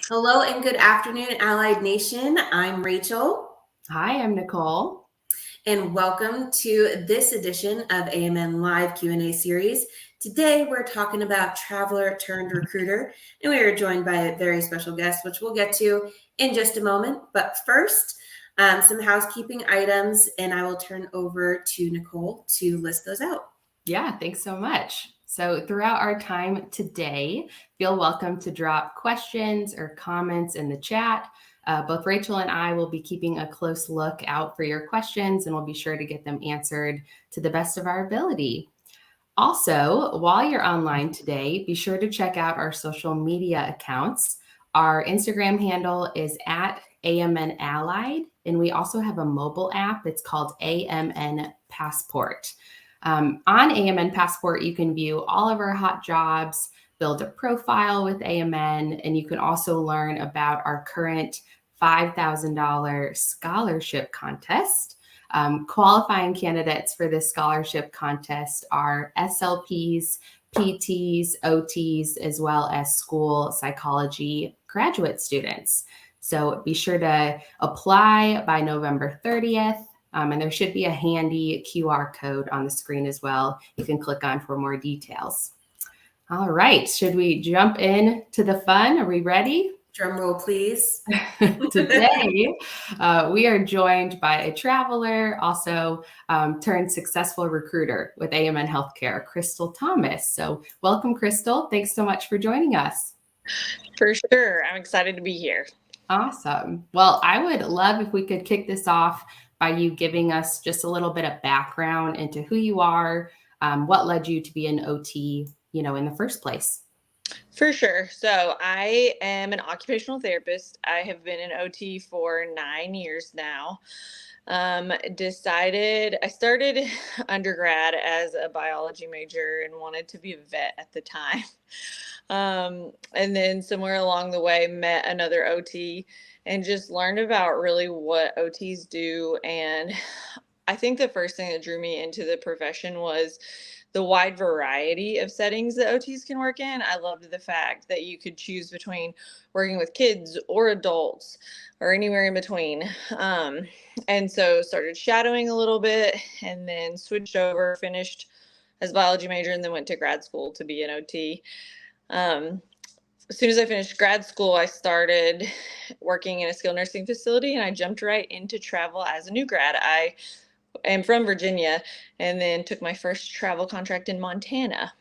Hello and good afternoon, Allied Nation. I'm Rachel, Hi, I'm Nicole. and welcome to this edition of AMN Live Q&A series. Today, we're talking about traveler turned recruiter, and we are joined by a very special guest, which we'll get to in just a moment. But first, some housekeeping items, and I will turn over to Nicole to list those out. Yeah, thanks so much. So, throughout our time today, feel welcome to drop questions or comments in the chat. Both Rachel and I will be keeping a close look out for your questions, and we'll be sure to get them answered to the best of our ability. Also, while you're online today, be sure to check out our social media accounts. Our Instagram handle is at AMN Allied, and we also have a mobile app. It's called AMN Passport. On AMN Passport, you can view all of our hot jobs, build a profile with AMN, and you can also learn about our current $5,000 scholarship contest. Qualifying candidates for this scholarship contest are SLPs, PTs, OTs, as well as school psychology graduate students. So be sure to apply by November 30th. And there should be a handy QR code on the screen as well. You can click on for more details. All right, should we jump in to the fun? Are we ready? Drum roll, please. Today, we are joined by a traveler, also turned successful recruiter with AMN Healthcare, Crystal Thomas. So welcome, Crystal. Thanks so much for joining us. For sure. I'm excited to be here. Awesome. Well, I would love if we could kick this off by you giving us just a little bit of background into who you are, what led you to be an OT, in the first place. For sure. So I am an occupational therapist. I have been an OT for 9 years now. I started undergrad as a biology major and wanted to be a vet at the time. And then somewhere along the way met another OT and just learned about really what OTs do. And I think the first thing that drew me into the profession was the wide variety of settings that OTs can work in. I loved the fact that you could choose between working with kids or adults or anywhere in between. And so started shadowing a little bit and then switched over, finished as a biology major, and then went to grad school to be an OT. As soon as I finished grad school, I started working in a skilled nursing facility and I jumped right into travel as a new grad. I am from Virginia and then took my first travel contract in Montana.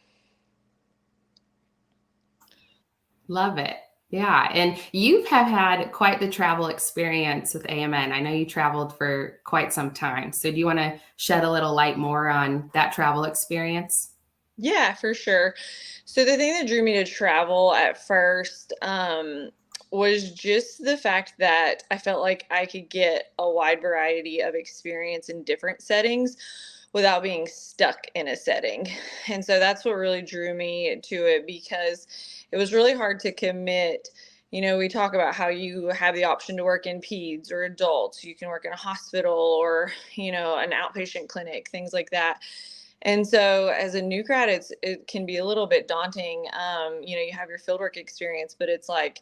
Love it. Yeah. And you have had quite the travel experience with AMN. I know you traveled for quite some time. So do you want to shed a little light more on that travel experience? Yeah, for sure. So the thing that drew me to travel at first was just the fact that I felt like I could get a wide variety of experience in different settings without being stuck in a setting. And so that's what really drew me to it, because it was really hard to commit. We talk about how you have the option to work in peds or adults. You can work in a hospital or, an outpatient clinic, things like that. And so as a new grad, it can be a little bit daunting. You have your fieldwork experience, but it's like,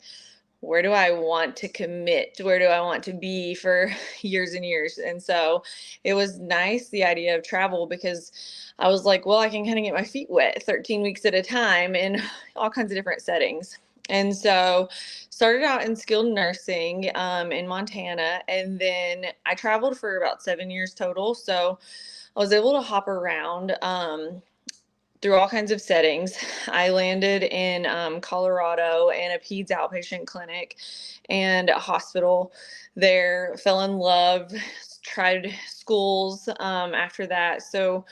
where do I want to commit? Where do I want to be for years and years? And so it was nice, the idea of travel, because I was like, well, I can kind of get my feet wet 13 weeks at a time in all kinds of different settings. And so started out in skilled nursing in Montana, and then I traveled for about 7 years total. So I was able to hop around through all kinds of settings. I landed in Colorado in a peds outpatient clinic and a hospital there, fell in love, tried schools after that. So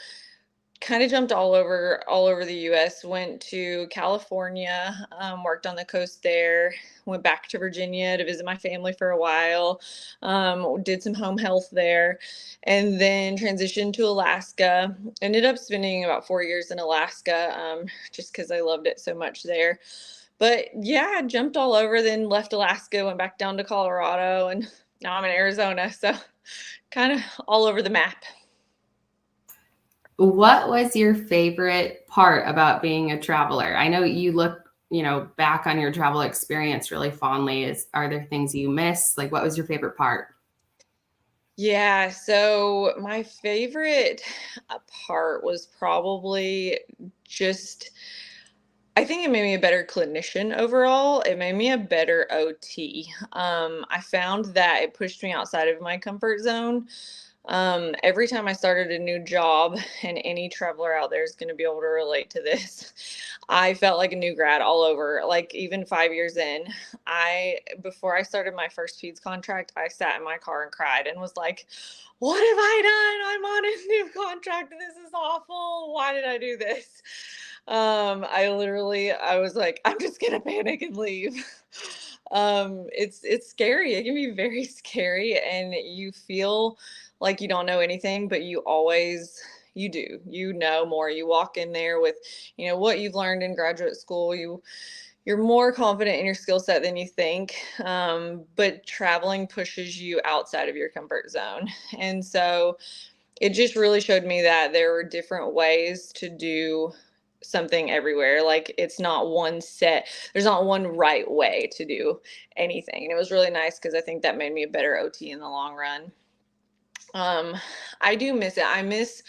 kind of jumped all over the US, went to California, worked on the coast there, went back to Virginia to visit my family for a while, did some home health there, and then transitioned to Alaska. Ended up spending about 4 years in Alaska, just because I loved it so much there. But yeah, I jumped all over, then left Alaska, went back down to Colorado, and now I'm in Arizona. So kind of all over the map. What was your favorite part about being a traveler? I know you look back on your travel experience really fondly, are there things you miss? Like, what was your favorite part? Yeah, so my favorite part was probably just, I think it made me a better clinician overall. It made me a better OT. I found that it pushed me outside of my comfort zone. Every time I started a new job, and any traveler out there is going to be able to relate to this, I felt like a new grad all over. Like even 5 years in, before I started my first peds contract, I sat in my car and cried and was like, what have I done? I'm on a new contract and this is awful. Why did I do this? I was like, I'm just gonna panic and leave. It's scary. It can be very scary, and you feel like you don't know anything, but you do. You know more. You walk in there with, what you've learned in graduate school. You're more confident in your skill set than you think. But traveling pushes you outside of your comfort zone, and so it just really showed me that there were different ways to do something everywhere. Like there's not one right way to do anything. And it was really nice because I think that made me a better OT in the long run. I do miss it. I miss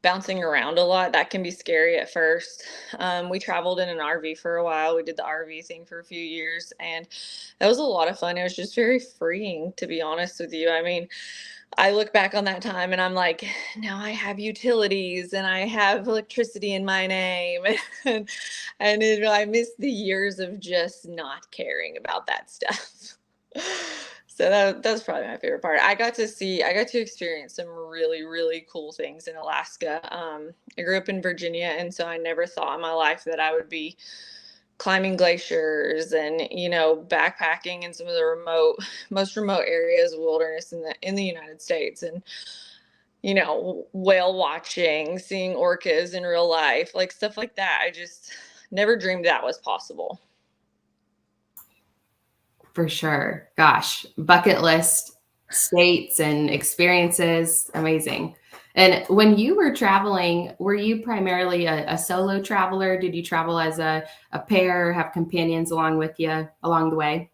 bouncing around a lot. That can be scary at first. We traveled in an RV for a while. We did the RV thing for a few years, and that was a lot of fun. It was just very freeing, to be honest with you. I mean, I look back on that time and I'm like, now I have utilities and I have electricity in my name. I miss the years of just not caring about that stuff. So that's probably my favorite part. I got to experience some really, really cool things in Alaska. I grew up in Virginia, and so I never thought in my life that I would be climbing glaciers and backpacking in some of the most remote areas of wilderness in the United States, and whale watching, seeing orcas in real life, like stuff like that. I just never dreamed that was possible. For sure. Gosh, bucket list states and experiences, amazing. And when you were traveling, were you primarily a solo traveler? Did you travel as a pair, have companions along with you along the way?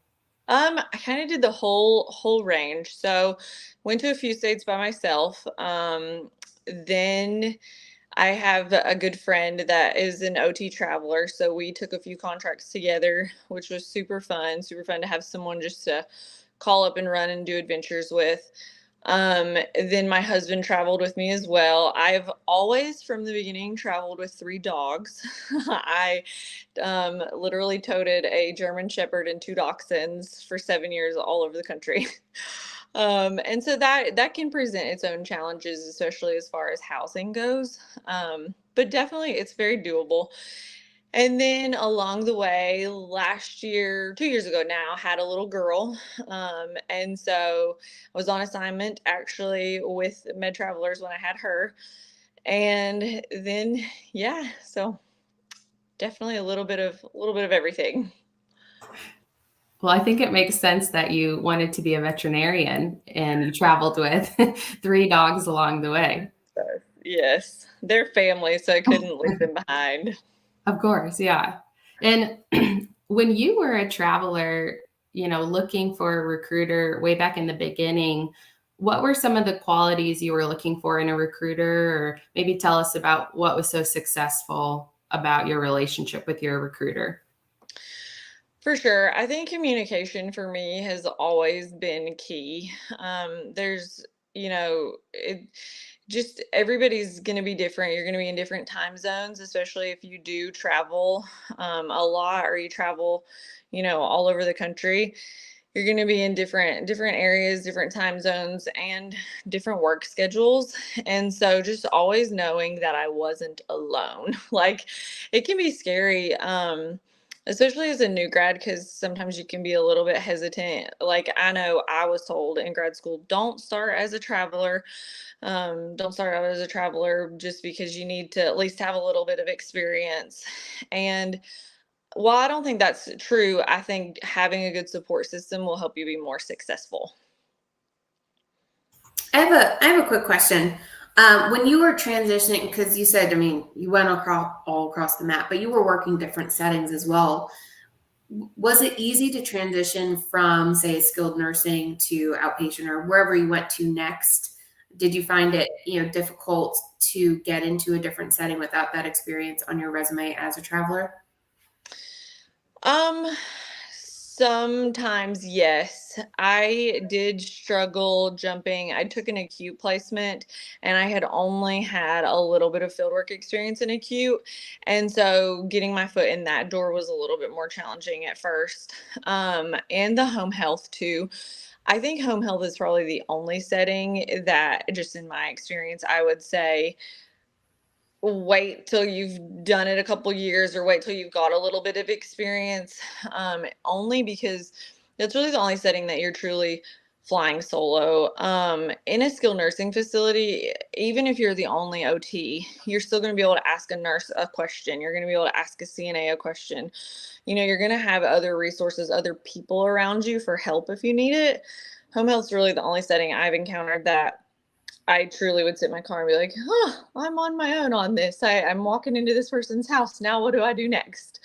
I kind of did the whole range. So went to a few states by myself. Then I have a good friend that is an OT traveler. So we took a few contracts together, which was super fun to have someone just to call up and run and do adventures with. Then my husband traveled with me as well. I've always, from the beginning, traveled with 3 dogs. I literally toted a German Shepherd and 2 Dachshunds for 7 years all over the country. And so that can present its own challenges, especially as far as housing goes. But definitely it's very doable. And then along the way, last year, 2 years ago now, had a little girl. And so I was on assignment actually with Med Travelers when I had her. And then, yeah, so definitely a little bit of everything. Well, I think it makes sense that you wanted to be a veterinarian and you traveled with 3 dogs along the way. So, yes, they're family, so I couldn't leave them behind. Of course, yeah. And when you were a traveler, looking for a recruiter way back in the beginning, what were some of the qualities you were looking for in a recruiter? Or maybe tell us about what was so successful about your relationship with your recruiter. For sure. I think communication for me has always been key. There's, it just everybody's going to be different. You're going to be in different time zones, especially if you do travel a lot, or you travel, all over the country. You're going to be in different areas, different time zones, and different work schedules. And so just always knowing that I wasn't alone, like it can be scary. Especially as a new grad, because sometimes you can be a little bit hesitant. Like I know I was told in grad school, don't start as a traveler. Don't start out as a traveler just because you need to at least have a little bit of experience. And while I don't think that's true, I think having a good support system will help you be more successful. I have a quick question. When you were transitioning, because you said, you went all across the map, but you were working different settings as well. Was it easy to transition from, say, skilled nursing to outpatient or wherever you went to next? Did you find it, difficult to get into a different setting without that experience on your resume as a traveler? Um, Sometimes, yes. I did struggle jumping. I took an acute placement and I had only had a little bit of fieldwork experience in acute. And so getting my foot in that door was a little bit more challenging at first. And the home health too. I think home health is probably the only setting that, just in my experience, I would say wait till you've done it a couple years or wait till you've got a little bit of experience, only because that's really the only setting that you're truly flying solo. In a skilled nursing facility, even if you're the only OT, you're still going to be able to ask a nurse a question. You're going to be able to ask a CNA a question. You're going to have other resources, other people around you for help if you need it. Home health's really the only setting I've encountered that I truly would sit in my car and be like, "Huh, I'm on my own on this. I'm walking into this person's house. Now what do I do next?"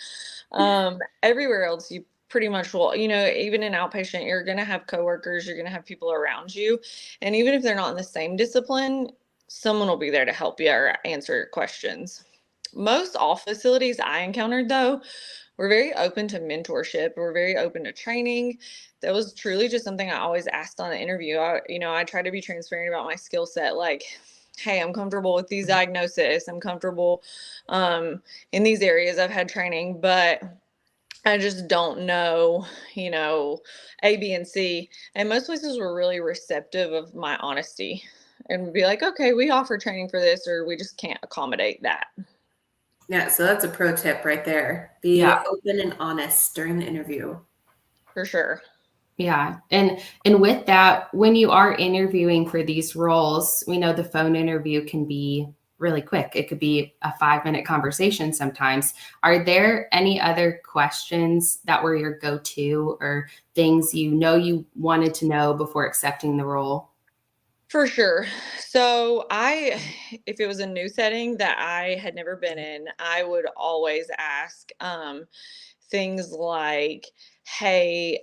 Everywhere else, you pretty much will, even in outpatient, you're going to have coworkers, you're going to have people around you. And even if they're not in the same discipline, someone will be there to help you or answer your questions. Most all facilities I encountered, though, we're very open to mentorship. We're very open to training. That was truly just something I always asked on the interview. I try to be transparent about my skill set. Like, hey, I'm comfortable with these diagnoses. I'm comfortable in these areas. I've had training, but I just don't know, A, B, and C. And most places were really receptive of my honesty and would be like, okay, we offer training for this, or we just can't accommodate that. Yeah, so that's a pro tip right there. Be Yeah. open and honest during the interview. For sure. Yeah. And with that, when you are interviewing for these roles, we know the phone interview can be really quick. It could be a 5-minute conversation sometimes. Are there any other questions that were your go-to or things you wanted to know before accepting the role? For sure. So if it was a new setting that I had never been in, I would always ask things like, hey,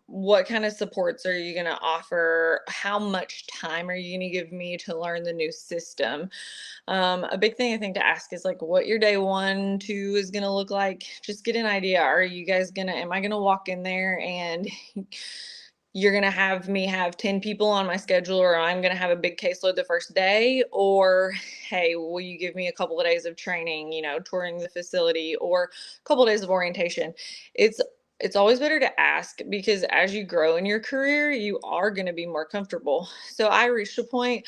what kind of supports are you going to offer? How much time are you going to give me to learn the new system? A big thing I think to ask is like what your day 1, 2 is going to look like. Just get an idea. Am I going to walk in there and you're going to have me have 10 people on my schedule, or I'm going to have a big caseload the first day? Or, hey, will you give me a couple of days of training, touring the facility, or a couple of days of orientation? It's always better to ask, because as you grow in your career, you are going to be more comfortable. So I reached a point,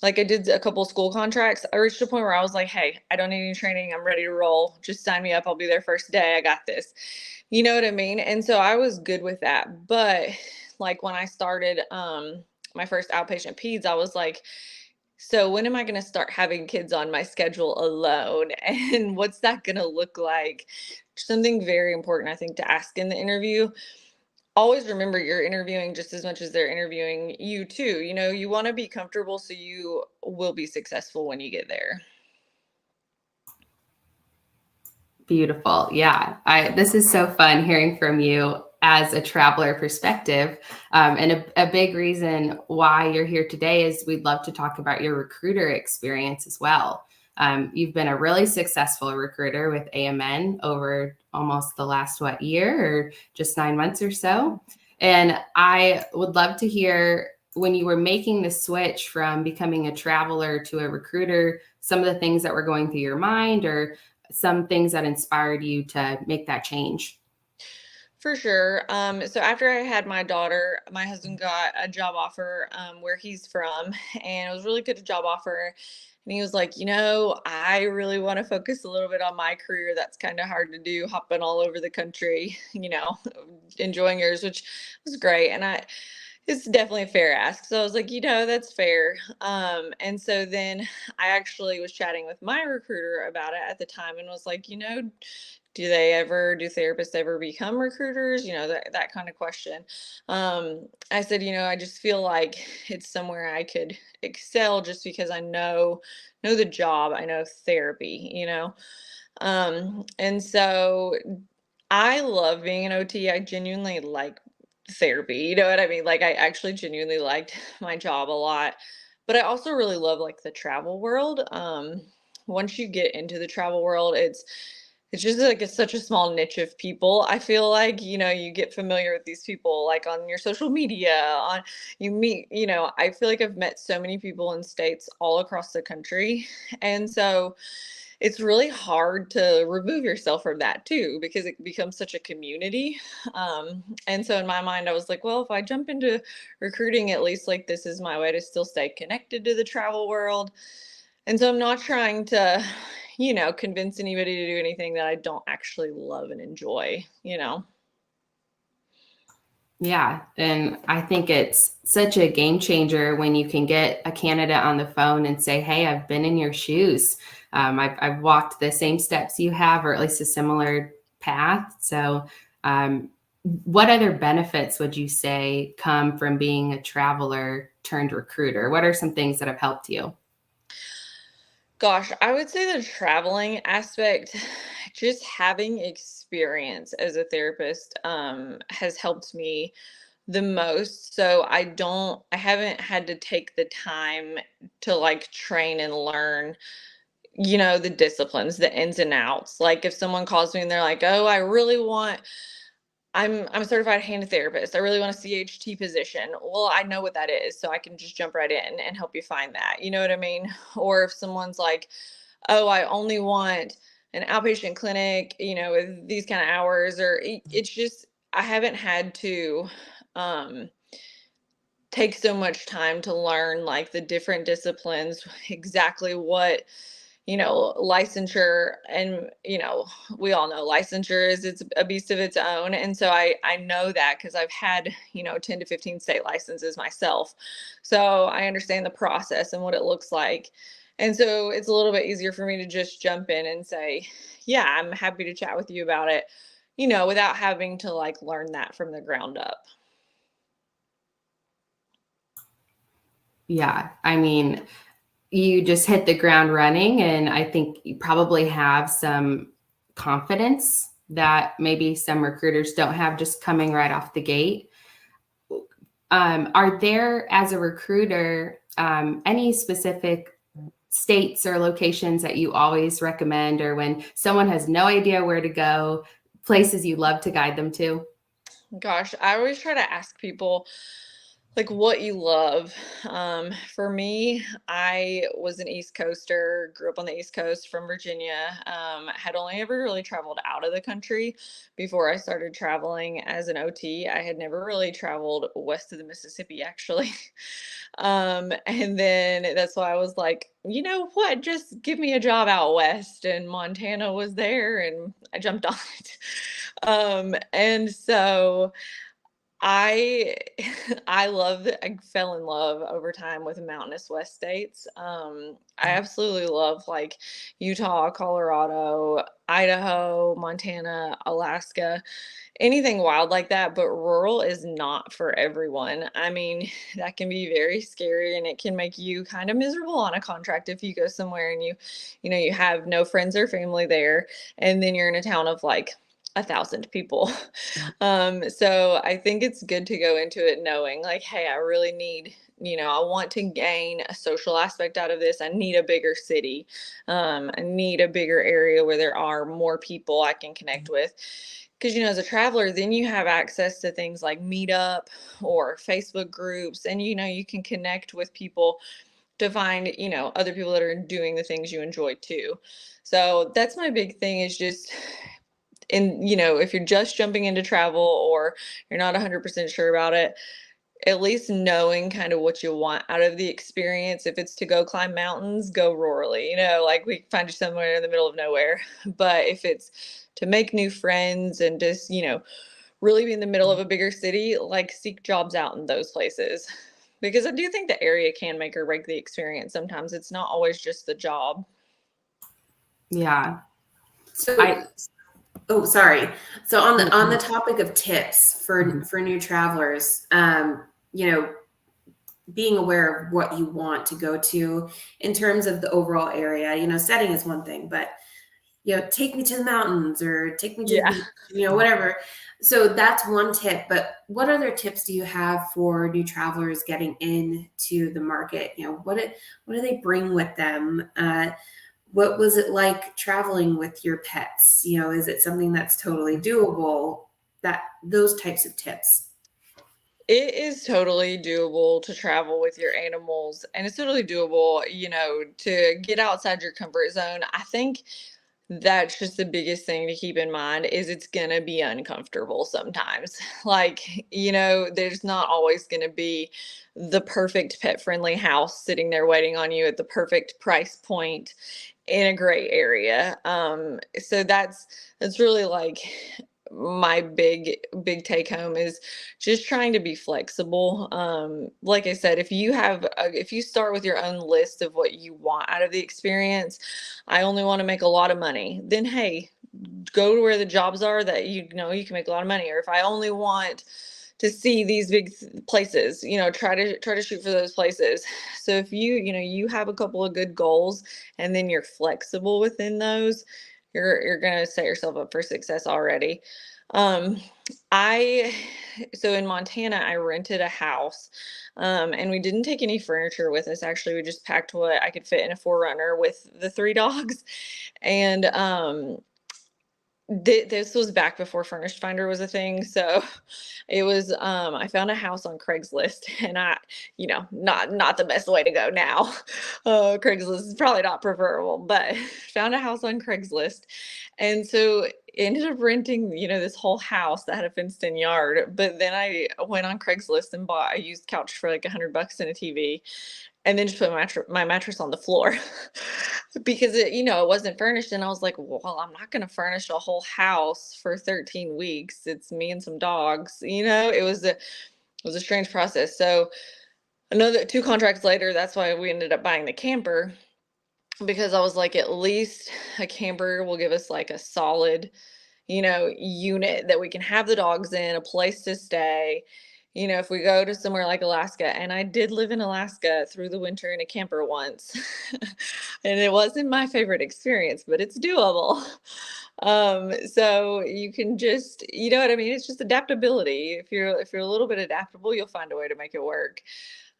like I did a couple of school contracts. I reached a point where I was like, hey, I don't need any training. I'm ready to roll. Just sign me up. I'll be there first day. I got this. You know what I mean? And so I was good with that. But like when I started my first outpatient peds, I was like, so when am I going to start having kids on my schedule alone? And what's that going to look like? Something very important, I think, to ask in the interview. Always remember you're interviewing just as much as they're interviewing you too. You want to be comfortable so you will be successful when you get there. Beautiful. Yeah. This is so fun hearing from you as a traveler perspective. And a big reason why you're here today is we'd love to talk about your recruiter experience as well. You've been a really successful recruiter with AMN over almost the last, year or just 9 months or so. And I would love to hear, when you were making the switch from becoming a traveler to a recruiter, some of the things that were going through your mind or some things that inspired you to make that change. For sure. So after I had my daughter, my husband got a job offer where he's from, and it was a really good job offer. And he was like, I really want to focus a little bit on my career. That's kind of hard to do, hopping all over the country, enjoying yours, which was great. And it's definitely a fair ask. So I was like, that's fair. And so then I actually was chatting with my recruiter about it at the time and was like, do therapists ever become recruiters? That kind of question. I said, I just feel like it's somewhere I could excel just because I know the job, I know therapy, and so I love being an OT. I genuinely like therapy. You know what I mean? Like I actually genuinely liked my job a lot. But I also really love like the travel world. Once you get into the travel world, it's just like it's such a small niche of people. I feel like, you get familiar with these people like on your social media, on you meet, I feel like I've met so many people in states all across the country. And so it's really hard to remove yourself from that too, because it becomes such a community. And so in my mind, I was like, well, if I jump into recruiting, at least like this is my way to still stay connected to the travel world. And so I'm not trying to, convince anybody to do anything that I don't actually love and enjoy. Yeah. And I think it's such a game changer when you can get a candidate on the phone and say, hey, I've been in your shoes. I've walked the same steps you have, or at least a similar path. So, what other benefits would you say come from being a traveler turned recruiter? What are some things that have helped you? Gosh, I would say the traveling aspect, just having experience as a therapist, has helped me the most. So I haven't had to take the time to like train and learn, the disciplines, the ins and outs. Like if someone calls me and they're like, "Oh, I really want I'm a certified hand therapist. I really want a CHT position." Well, I know what that is, so I can just jump right in and help you find that. You know what I mean? Or if someone's like, "Oh, I only want an outpatient clinic, with these kind of hours," or it's just I haven't had to um take so much time to learn like the different disciplines, exactly what, licensure, and we all know licensure is it's a beast of its own. And so I know that because I've had 10 to 15 state licenses myself, so I understand the process and what it looks like. And so it's a little bit easier for me to just jump in and say, yeah, I'm happy to chat with you about it, without having to like learn that from the ground up. Yeah. I mean, you just hit the ground running, and I think you probably have some confidence that maybe some recruiters don't have just coming right off the gate. Are there, as a recruiter, any specific states or locations that you always recommend, or when someone has no idea where to go, places you love to guide them to? Gosh, I always try to ask people like what you love. For me, I was an East Coaster, grew up on the East Coast from Virginia. Had only ever really traveled out of the country before I started traveling as an OT. I had never really traveled west of the Mississippi, actually. And then that's why I was like, you know what, just give me a job out west. And Montana was there and I jumped on it. And so I I fell in love over time with mountainous West states. I absolutely love like Utah, Colorado, Idaho, Montana, Alaska, anything wild like that. But rural is not for everyone. I mean, that can be very scary and it can make you kind of miserable on a contract if you go somewhere and you have no friends or family there, and then you're in a town of like 1,000 people. So I think it's good to go into it knowing like, hey, I really need, I want to gain a social aspect out of this. I need a bigger city. I need a bigger area where there are more people I can connect with. Because, as a traveler, then you have access to things like Meetup or Facebook groups, and, you can connect with people to find, other people that are doing the things you enjoy too. So that's my big thing is just if you're just jumping into travel or you're not 100% sure about it, at least knowing kind of what you want out of the experience. If it's to go climb mountains, go rurally, like we find you somewhere in the middle of nowhere. But if it's to make new friends and just, really be in the middle of a bigger city, like seek jobs out in those places. Because I do think the area can make or break the experience. Sometimes it's not always just the job. Yeah. So, oh, sorry. So on the topic of tips for new travelers, being aware of what you want to go to in terms of the overall area. Setting is one thing, but take me to the mountains or take me to the Yeah. beach, whatever. So that's one tip. But what other tips do you have for new travelers getting into the market? What do they bring with them? What was it like traveling with your pets? Is it something that's totally doable? Those types of tips. It is totally doable to travel with your animals, and it's totally doable, to get outside your comfort zone. I think that's just the biggest thing to keep in mind is it's going to be uncomfortable sometimes. Like, there's not always going to be the perfect pet friendly house sitting there waiting on you at the perfect price point in a great area. So that's really like my big take home is just trying to be flexible. Like I said, if you start with your own list of what you want out of the experience, I only want to make a lot of money, then hey, go to where the jobs are that you can make a lot of money. Or if I only want to see these big places, try to shoot for those places. So if you have a couple of good goals and then you're flexible within those, you're gonna set yourself up for success already. Um, I so in Montana, I rented a house, and we didn't take any furniture with us. Actually, we just packed what I could fit in a 4Runner with the 3 dogs, and this was back before Furnished Finder was a thing. So it was I found a house on Craigslist, and not the best way to go now. Craigslist is probably not preferable, but found a house on Craigslist. And so ended up renting, this whole house that had a fenced in yard. But then I went on Craigslist and bought a used couch for like $100 and a TV, and then just put my mattress on the floor because it wasn't furnished. And I was like, well, I'm not going to furnish a whole house for 13 weeks. It's me and some dogs. It was a strange process. So another 2 contracts later, that's why we ended up buying the camper, because I was like, at least a camper will give us like a solid, unit that we can have the dogs in, a place to stay. If we go to somewhere like Alaska, and I did live in Alaska through the winter in a camper once, and it wasn't my favorite experience, but it's doable. So you can just, you know what I mean? It's just adaptability. If you're a little bit adaptable, you'll find a way to make it work.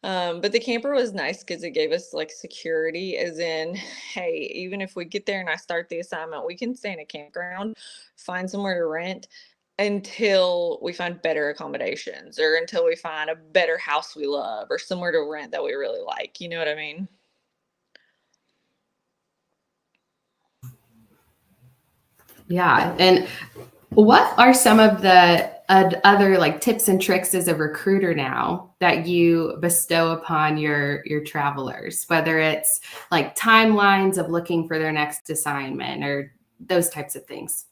But the camper was nice because it gave us like security, as in, hey, even if we get there and I start the assignment, we can stay in a campground, find somewhere to rent until we find better accommodations, or until we find a better house we love, or somewhere to rent that we really like. You know what I mean? Yeah. And what are some of the other like tips and tricks as a recruiter now that you bestow upon your travelers, whether it's like timelines of looking for their next assignment or those types of things?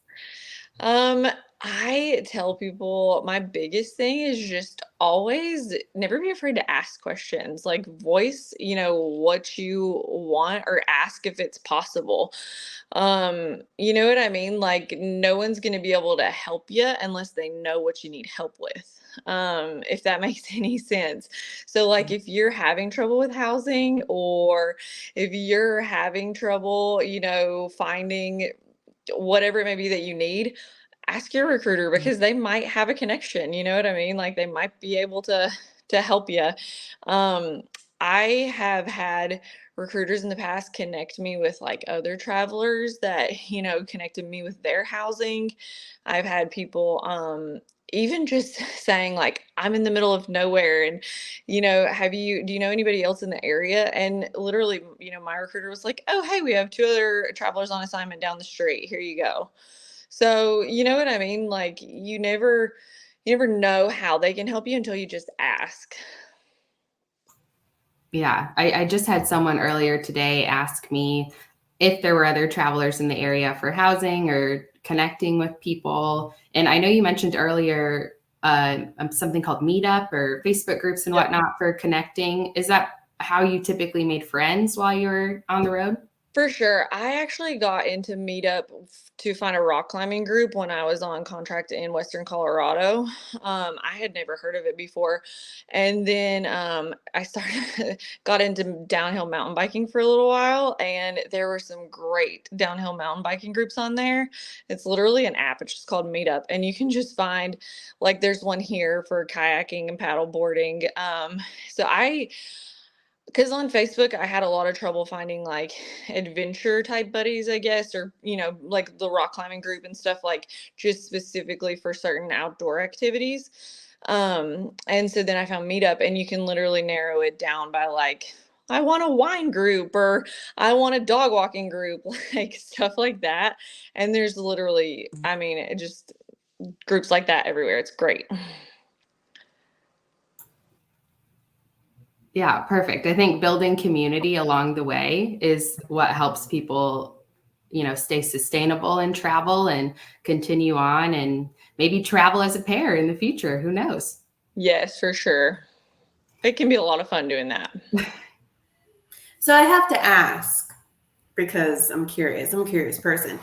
I tell people my biggest thing is just always never be afraid to ask questions, like voice, what you want, or ask if it's possible. You know what I mean? Like, no one's going to be able to help you unless they know what you need help with. If that makes any sense. So like if you're having trouble with housing, or if you're having trouble, finding whatever it may be that you need, ask your recruiter, because they might have a connection. You know what I mean? Like, they might be able to help you. Um, I have had recruiters in the past connect me with like other travelers that, connected me with their housing. I've had people even just saying like, I'm in the middle of nowhere, and do you know anybody else in the area? And literally, my recruiter was like, oh, hey, we have 2 other travelers on assignment down the street, here you go. So, you know what I mean? Like, you never know how they can help you until you just ask. Yeah, I just had someone earlier today ask me if there were other travelers in the area for housing or connecting with people. And I know you mentioned earlier something called Meetup or Facebook groups and Yep. whatnot for connecting. Is that how you typically made friends while you were on the road? For sure. I actually got into Meetup to find a rock climbing group when I was on contract in Western Colorado. I had never heard of it before. And then I started, got into downhill mountain biking for a little while, and there were some great downhill mountain biking groups on there. It's literally an app. It's just called Meetup. And you can just find, like, there's one here for kayaking and paddle boarding. So because on Facebook, I had a lot of trouble finding like adventure type buddies, I guess, or, like the rock climbing group and stuff, like just specifically for certain outdoor activities. And so then I found Meetup, and you can literally narrow it down by like, I want a wine group, or I want a dog walking group, like stuff like that. And there's literally, I mean, it just groups like that everywhere. It's great. Yeah, perfect. I think building community along the way is what helps people, stay sustainable in travel and continue on and maybe travel as a pair in the future. Who knows? Yes, for sure. It can be a lot of fun doing that. So I have to ask, because I'm curious. I'm a curious person.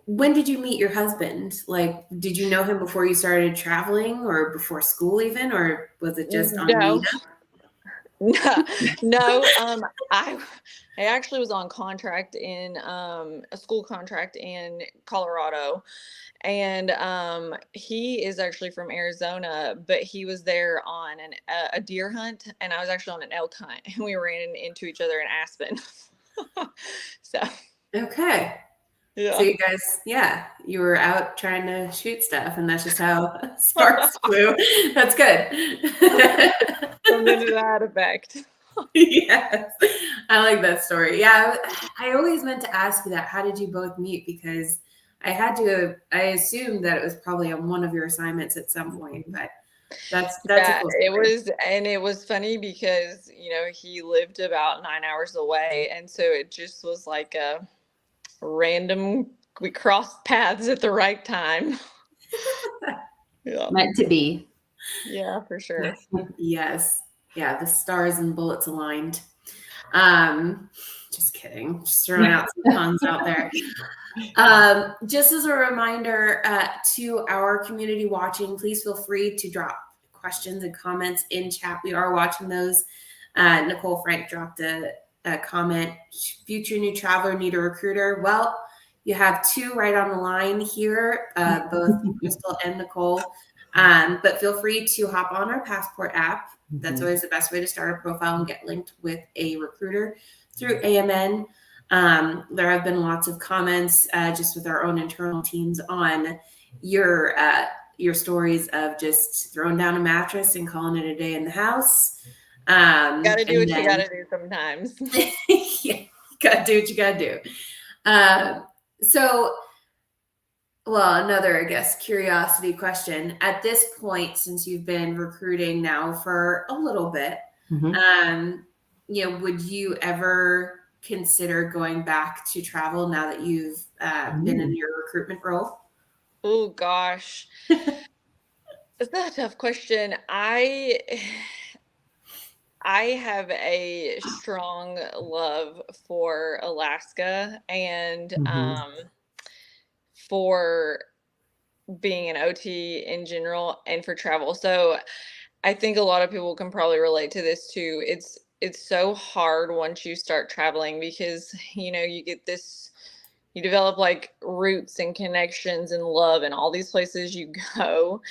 When did you meet your husband? Like, did you know him before you started traveling, or before school even, or was it just on No. Meetup? No, I actually was on contract in a school contract in Colorado, and he is actually from Arizona, but he was there on a deer hunt, and I was actually on an elk hunt, and we ran into each other in Aspen. So Okay. So yeah. you guys, you were out trying to shoot stuff, and that's just how sparks flew. That's good. Something to that effect. Yes, I like that story. Yeah, I always meant to ask you that. How did you both meet? Because I assumed that it was probably on one of your assignments at some point, but that's a Yeah, cool story. it was funny because, he lived about 9 hours away. And so it just was like a random, we crossed paths at the right time. Yeah. Meant to be. Yeah, for sure. Yes. Yeah, the stars and bullets aligned. Just kidding. Just throwing out some puns out there. Just as a reminder to our community watching, please feel free to drop questions and comments in chat. We are watching those. Nicole Frank dropped a comment. Future new traveler need a recruiter. Well, you have two right on the line here, both Crystal and Nicole. But feel free to hop on our Passport app. That's always the best way to start a profile and get linked with a recruiter through AMN. There have been lots of comments just with our own internal teams on your stories of just throwing down a mattress and calling it a day in the house. Gotta do what you gotta do sometimes. Yeah, you gotta do what you gotta do. Another, I guess, curiosity question. At this point, since you've been recruiting now for a little bit, would you ever consider going back to travel now that you've been in your recruitment role? Oh gosh. That's a tough question. I have a strong love for Alaska and for being an OT in general and for travel. So I think a lot of people can probably relate to this too. It's so hard once you start traveling because you develop like roots and connections and love in all these places you go,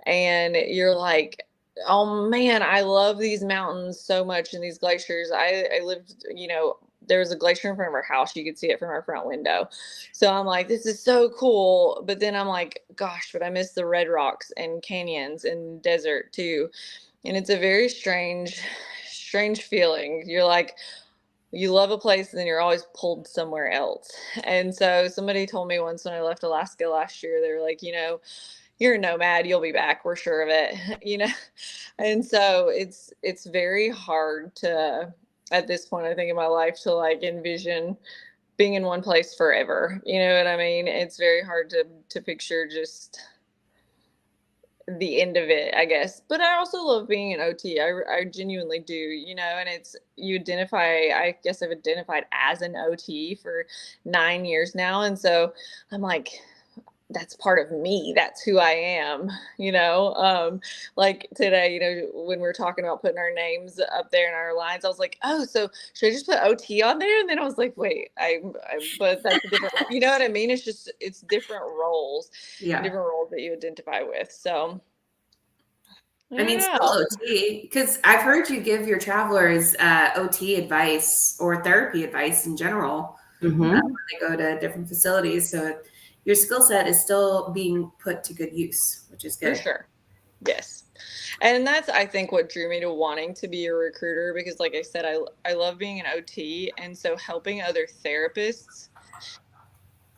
and you're like, oh man, I love these mountains so much and these glaciers. I lived, there was a glacier in front of our house. You could see it from our front window. So I'm like, this is so cool. But then I'm like, gosh, but I miss the red rocks and canyons and desert too. And it's a very strange feeling. You're like, you love a place and then you're always pulled somewhere else. And so somebody told me once when I left Alaska last year, they were like, you're a nomad, you'll be back, we're sure of it. And so it's very hard to, at this point, I think in my life, to like envision being in one place forever. You know what I mean? It's very hard to picture just the end of it, I guess. But I also love being an OT. I genuinely do, and I guess I've identified as an OT for 9 years now. And so I'm like, that's part of me. That's who I am. Like today, when we're talking about putting our names up there in our lines, I was like, oh, so should I just put OT on there? And then I was like, wait, but that's a different, you know what I mean? It's different roles, Yeah. different roles that you identify with. So, I mean, still OT, because I've heard you give your travelers OT advice or therapy advice in general when they go to different facilities. So your skill set is still being put to good use, which is good. For sure. Yes. And that's, I think, what drew me to wanting to be a recruiter, because like I said, I love being an OT. And so helping other therapists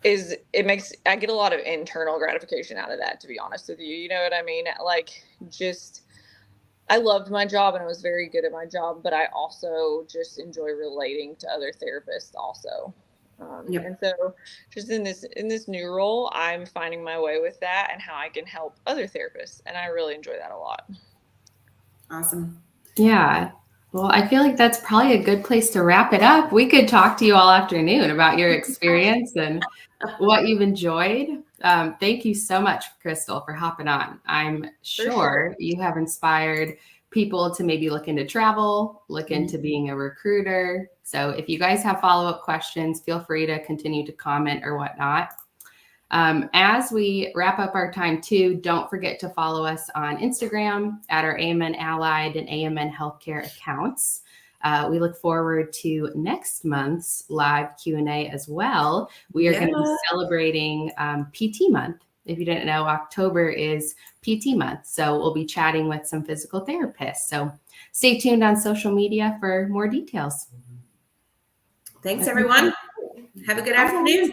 I get a lot of internal gratification out of that, to be honest with you. You know what I mean? Like, I loved my job and I was very good at my job, but I also just enjoy relating to other therapists also. And so just in this new role, I'm finding my way with that and how I can help other therapists. And I really enjoy that a lot. Awesome. Yeah. Well, I feel like that's probably a good place to wrap it up. We could talk to you all afternoon about your experience and what you've enjoyed. Thank you so much, Crystal, for hopping on. I'm sure you have inspired people to maybe look into travel, look into being a recruiter. So if you guys have follow-up questions, feel free to continue to comment or whatnot. As we wrap up our time too, don't forget to follow us on Instagram at our AMN Allied and AMN Healthcare accounts. We look forward to next month's live Q&A as well. We are going to be celebrating PT month. If you didn't know, October is PT month. So we'll be chatting with some physical therapists. So stay tuned on social media for more details. Thanks, everyone. Have a good afternoon.